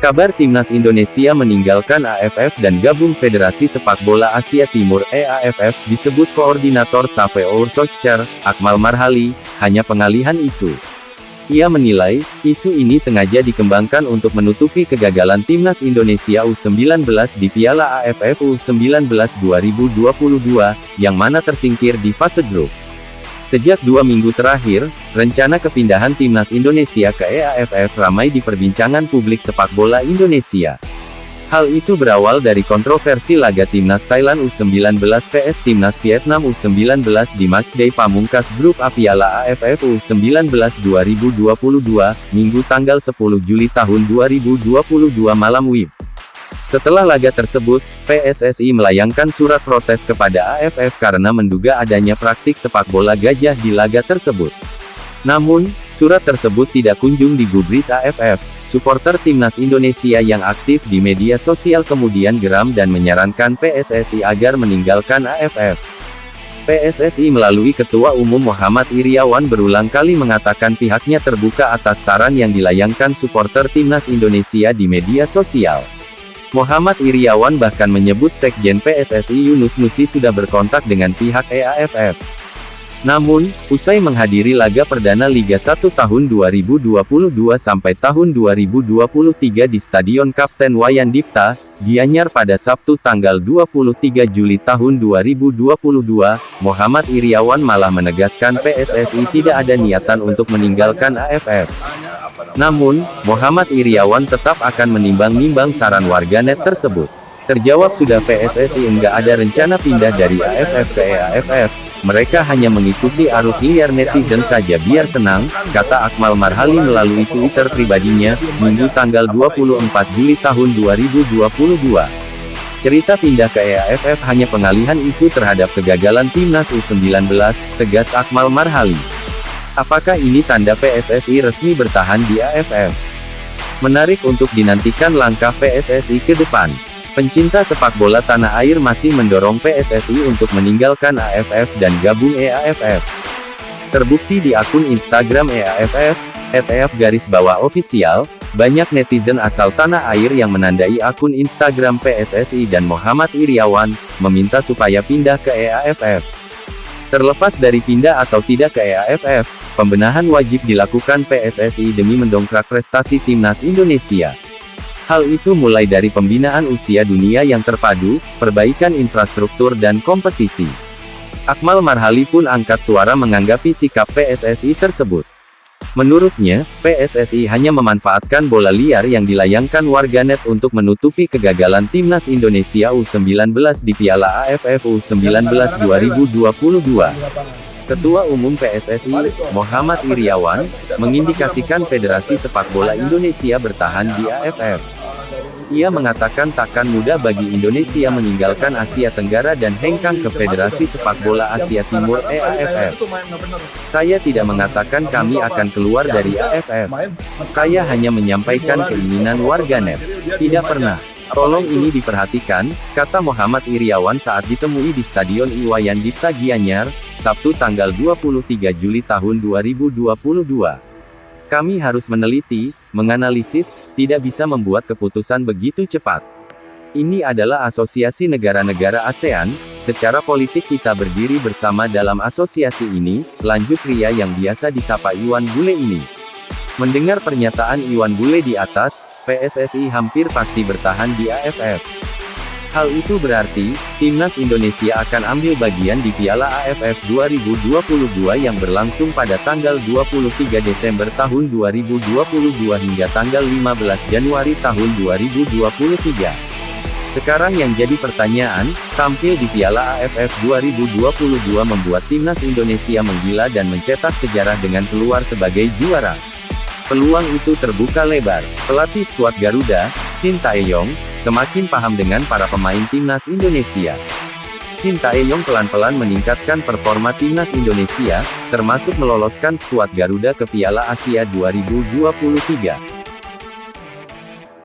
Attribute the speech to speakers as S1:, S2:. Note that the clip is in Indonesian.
S1: Kabar Timnas Indonesia meninggalkan AFF dan gabung Federasi Sepak Bola Asia Timur (EAFF) disebut Koordinator Safeour Soccer, Akmal Marhali, hanya pengalihan isu. Ia menilai, isu ini sengaja dikembangkan untuk menutupi kegagalan Timnas Indonesia U19 di Piala AFF U19 2022, yang mana tersingkir di fase grup. Sejak 2 minggu terakhir, rencana kepindahan Timnas Indonesia ke EAFF ramai diperbincangan publik sepak bola Indonesia. Hal itu berawal dari kontroversi laga Timnas Thailand U19 vs Timnas Vietnam U19 di matchday pamungkas grup A Piala AFF U19 2022, Minggu tanggal 10 Juli tahun 2022 malam WIB. Setelah laga tersebut, PSSI melayangkan surat protes kepada AFF karena menduga adanya praktik sepak bola gajah di laga tersebut. Namun, surat tersebut tidak kunjung digubris AFF. Supporter Timnas Indonesia yang aktif di media sosial kemudian geram dan menyarankan PSSI agar meninggalkan AFF. PSSI melalui Ketua Umum Muhammad Iriawan berulang kali mengatakan pihaknya terbuka atas saran yang dilayangkan supporter Timnas Indonesia di media sosial. Muhammad Iriawan bahkan menyebut Sekjen PSSI Yunus Nusi sudah berkontak dengan pihak EAFF. Namun, usai menghadiri laga perdana Liga 1 tahun 2022 sampai tahun 2023 di Stadion Kapten Wayan Dipta, Gianyar pada Sabtu tanggal 23 Juli tahun 2022, Muhammad Iriawan malah menegaskan PSSI tidak ada niatan untuk meninggalkan AFF. Namun, Muhammad Iriawan tetap akan menimbang-nimbang saran warganet tersebut. Terjawab sudah PSSI enggak ada rencana pindah dari AFF ke EAFF, mereka hanya mengikuti arus liar netizen saja biar senang, kata Akmal Marhali melalui Twitter pribadinya, Minggu tanggal 24 Juli tahun 2022. Cerita pindah ke EAFF hanya pengalihan isu terhadap kegagalan Timnas U19, tegas Akmal Marhali. Apakah ini tanda PSSI resmi bertahan di AFF? Menarik untuk dinantikan langkah PSSI ke depan. Pencinta sepak bola tanah air masih mendorong PSSI untuk meninggalkan AFF dan gabung EAFF. Terbukti di akun Instagram EAFF, @EAF_official, banyak netizen asal tanah air yang menandai akun Instagram PSSI dan Muhammad Iriawan, meminta supaya pindah ke EAFF. Terlepas dari pindah atau tidak ke EAFF, pembenahan wajib dilakukan PSSI demi mendongkrak prestasi Timnas Indonesia. Hal itu mulai dari pembinaan usia dunia yang terpadu, perbaikan infrastruktur dan kompetisi. Akmal Marhali pun angkat suara menanggapi sikap PSSI tersebut. Menurutnya, PSSI hanya memanfaatkan bola liar yang dilayangkan warganet untuk menutupi kegagalan Timnas Indonesia U19 di Piala AFF U19 2022. Ketua Umum PSSI, Muhammad Iriawan, mengindikasikan Federasi Sepak Bola Indonesia bertahan di AFF. Ia mengatakan takkan mudah bagi Indonesia meninggalkan Asia Tenggara dan hengkang ke Federasi Sepak Bola Asia Timur (EAFF). Saya tidak mengatakan kami akan keluar dari AFF. Saya hanya menyampaikan keinginan warganet. Tidak pernah. Tolong ini diperhatikan, kata Muhammad Iriawan saat ditemui di Stadion Iwayan Dipta Gianyar, Sabtu tanggal 23 Juli tahun 2022. Kami harus meneliti, menganalisis, tidak bisa membuat keputusan begitu cepat. Ini adalah asosiasi negara-negara ASEAN, secara politik kita berdiri bersama dalam asosiasi ini, lanjut pria yang biasa disapa Iwan Bule ini. Mendengar pernyataan Iwan Bule di atas, PSSI hampir pasti bertahan di AFF. Hal itu berarti, Timnas Indonesia akan ambil bagian di Piala AFF 2022 yang berlangsung pada tanggal 23 Desember tahun 2022 hingga tanggal 15 Januari tahun 2023. Sekarang yang jadi pertanyaan, tampil di Piala AFF 2022 membuat Timnas Indonesia menggila dan mencetak sejarah dengan keluar sebagai juara. Peluang itu terbuka lebar. Pelatih skuad Garuda, Shin Tae-yong, semakin paham dengan para pemain Timnas Indonesia. Shin Tae-yong pelan-pelan meningkatkan performa Timnas Indonesia, termasuk meloloskan skuad Garuda ke Piala Asia 2023.